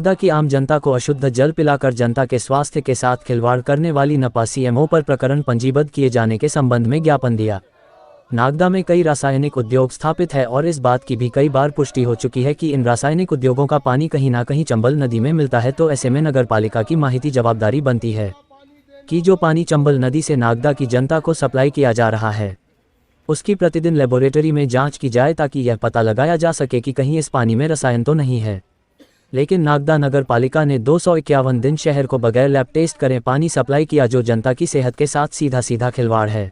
नागदा की आम जनता को अशुद्ध जल पिलाकर जनता के स्वास्थ्य के साथ खिलवाड़ करने वाली नपा सीएमओ पर प्रकरण पंजीबद्ध किए जाने के संबंध में ज्ञापन दिया। नागदा में कई रासायनिक उद्योग स्थापित है और इस बात की भी कई बार पुष्टि हो चुकी है कि इन रासायनिक उद्योगों का पानी कहीं ना कहीं चंबल नदी में मिलता है। तो ऐसे में नगरपालिका की माहिती जवाबदारी बनती है कि जो पानी चंबल नदी से नागदा की जनता को सप्लाई किया जा रहा है उसकी प्रतिदिन लेबोरेटरी में जांच की जाए ताकि यह पता लगाया जा सके कि कहीं इस पानी में रसायन तो नहीं है। लेकिन नागदा नगर पालिका ने 251 दिन शहर को बगैर लैब टेस्ट करे पानी सप्लाई किया, जो जनता की सेहत के साथ सीधा सीधा खिलवाड़ है।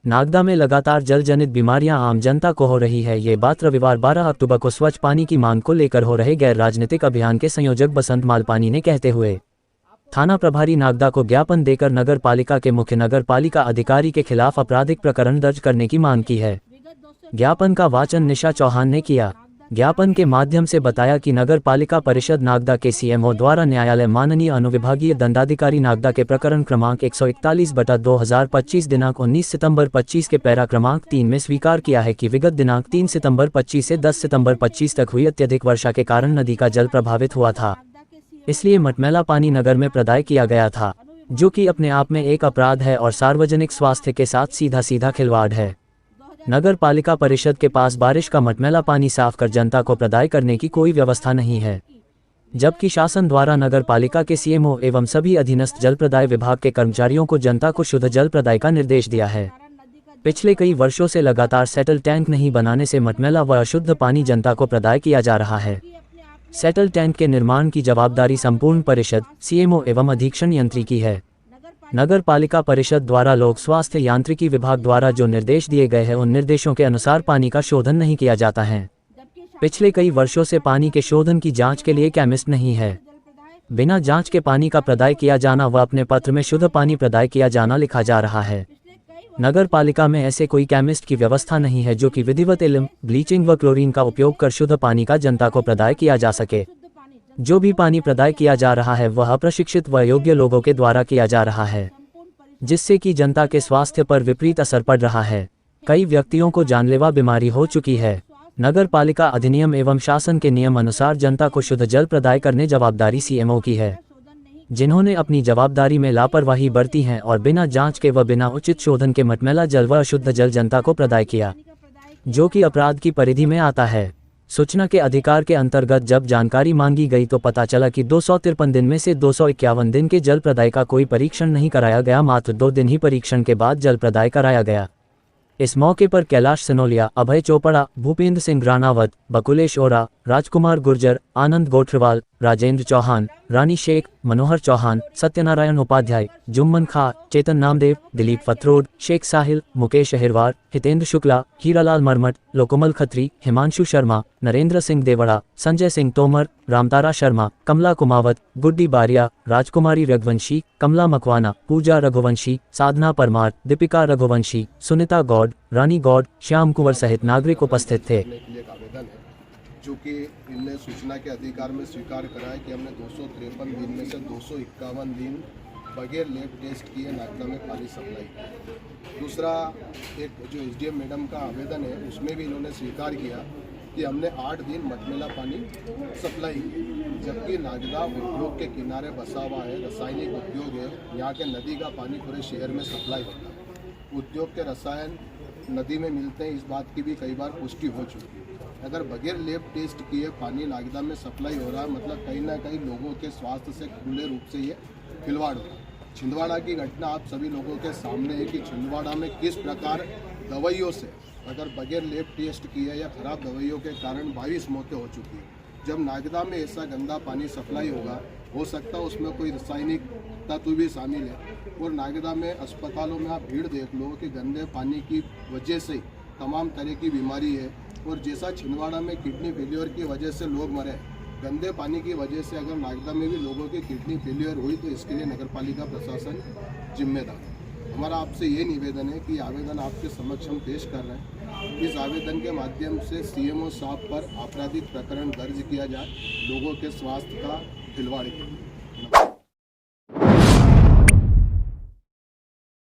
नागदा में लगातार जल जनित बीमारियां आम जनता को हो रही है। ये बात रविवार 12 अक्टूबर को स्वच्छ पानी की मांग को लेकर हो रहे गैर राजनीतिक अभियान के संयोजक बसंत मालपानी ने कहते हुए थाना प्रभारी नागदा को ज्ञापन देकर नगर पालिका के मुख्य नगर पालिका अधिकारी के खिलाफ आपराधिक प्रकरण दर्ज करने की मांग की है। ज्ञापन का वाचन निशा चौहान ने किया। ज्ञापन के माध्यम से बताया कि नगर पालिका परिषद नागदा के सीएमओ द्वारा न्यायालय माननीय अनुविभागीय दंडाधिकारी नागदा के प्रकरण क्रमांक 141/2025 दिनांक 19 सितंबर 25 के पैरा क्रमांक 3 में स्वीकार किया है कि विगत दिनांक 3 सितंबर 25 से 10 सितंबर 25 तक हुई अत्यधिक वर्षा के कारण नदी का जल प्रभावित हुआ था, इसलिए मटमैला पानी नगर में प्रदाय किया गया था, जो कि अपने आप में एक अपराध है और सार्वजनिक स्वास्थ्य के साथ सीधा सीधा खिलवाड़ है। नगर पालिका परिषद के पास बारिश का मटमैला पानी साफ कर जनता को प्रदाय करने की कोई व्यवस्था नहीं है, जबकि शासन द्वारा नगर पालिका के सीएमओ एवं सभी अधीनस्थ जल प्रदाय विभाग के कर्मचारियों को जनता को शुद्ध जल प्रदाय का निर्देश दिया है। पिछले कई वर्षों से लगातार सेटल टैंक नहीं बनाने से मटमैला व अशुद्ध पानी जनता को प्रदाय किया जा रहा है। सेटल टैंक के निर्माण की जवाबदारी संपूर्ण परिषद, सीएमओ एवं अधीक्षण यंत्री की है। नगर पालिका परिषद द्वारा लोक स्वास्थ्य यांत्रिकी विभाग द्वारा जो निर्देश दिए गए हैं उन निर्देशों के अनुसार पानी का शोधन नहीं किया जाता है। पिछले कई वर्षों से पानी के शोधन की जांच के लिए केमिस्ट नहीं है। बिना जांच के पानी का प्रदाय किया जाना व अपने पत्र में शुद्ध पानी प्रदाय किया जाना लिखा जा रहा है। नगर पालिका में ऐसे कोई केमिस्ट की व्यवस्था नहीं है जो कि विधिवत इल्म, ब्लीचिंग व क्लोरीन का उपयोग कर शुद्ध पानी का जनता को प्रदाय किया जा सके। जो भी पानी प्रदाय किया जा रहा है वह अप्रशिक्षित व अयोग्य लोगों के द्वारा किया जा रहा है, जिससे कि जनता के स्वास्थ्य पर विपरीत असर पड़ रहा है। कई व्यक्तियों को जानलेवा बीमारी हो चुकी है। नगर पालिका अधिनियम एवं शासन के नियम अनुसार जनता को शुद्ध जल प्रदाय करने जवाबदारी सीएमओ की है, जिन्होंने अपनी जवाबदारी में लापरवाही बरती है और बिना जांच के व बिना उचित शोधन के मटमैला जल व अशुद्ध जल जनता को प्रदाय किया, जो कि अपराध की परिधि में आता है। सूचना के अधिकार के अंतर्गत जब जानकारी मांगी गई तो पता चला कि 253 दिन में से 251 दिन के जल प्रदाय का कोई परीक्षण नहीं कराया गया, मात्र 2 दिन ही परीक्षण के बाद जल प्रदाय कराया गया। इस मौके पर कैलाश सनोलिया, अभय चोपड़ा, भूपेंद्र सिंह राणावत, बकुलेश ओरा, राजकुमार गुर्जर, आनंद गोठरवाल, राजेंद्र चौहान, रानी शेख, मनोहर चौहान, सत्यनारायण उपाध्याय, जुम्मन खां, चेतन नामदेव, दिलीप फतरोड, शेख साहिल, मुकेश अहिरवार, हितेंद्र शुक्ला, हीरालाल मरमट, लोकोमल खत्री, हिमांशु शर्मा, नरेंद्र सिंह देवड़ा, संजय सिंह तोमर, रामतारा शर्मा, कमला कुमावत, गुड्डी बारिया, राजकुमारी रघुवंशी, कमला मकवाना, पूजा रघुवंशी, साधना परमार, दीपिका रघुवंशी, सुनीता गौड़, रानी गौड़, श्याम कुंवर सहित नागरिक उपस्थित थे। चूँकि इनने सूचना के अधिकार में स्वीकार करा है कि हमने 253 दिन में से 251 दिन बगैर लैब टेस्ट किए नागदा में पानी सप्लाई किया। दूसरा, एक जो एसडीएम मैडम का आवेदन है उसमें भी इन्होंने स्वीकार किया कि हमने 8 दिन मटमैला पानी सप्लाई किया, जबकि नागदा उद्योग के किनारे बसा हुआ है, रासायनिक उद्योग है, यहाँ के नदी का पानी पूरे शहर में सप्लाई होता है। उद्योग के रसायन नदी में मिलते हैं, इस बात की भी कई बार पुष्टि हो चुकी है। अगर बगैर लैब टेस्ट किए पानी नागदा में सप्लाई हो रहा है, मतलब कहीं ना कहीं लोगों के स्वास्थ्य से खुले रूप से ये खिलवाड़ हो रहा है। छिंदवाड़ा की घटना आप सभी लोगों के सामने है कि छिंदवाड़ा में किस प्रकार दवाइयों से अगर बगैर लैब टेस्ट किए या खराब दवाइयों के कारण 22 मौतें हो चुकी है। जब नागदा में ऐसा गंदा पानी सप्लाई होगा, हो सकता है उसमें कोई रासायनिक तत्व भी शामिल है। और नागदा में अस्पतालों में आप भीड़ देख लो कि गंदे पानी की वजह से तमाम तरह की बीमारी है। और जैसा छिंदवाड़ा में किडनी फेलियर की वजह से लोग मरे, गंदे पानी की वजह से अगर नागदा में भी लोगों की किडनी फेलियर हुई तो इसके लिए नगरपालिका प्रशासन जिम्मेदार है। हमारा आपसे ये निवेदन है कि आवेदन आपके समक्ष हम पेश कर रहे हैं। इस आवेदन के माध्यम से सीएमओ साहब पर आपराधिक प्रकरण दर्ज किया जाए, लोगों के स्वास्थ्य का खिलवाड़ किया।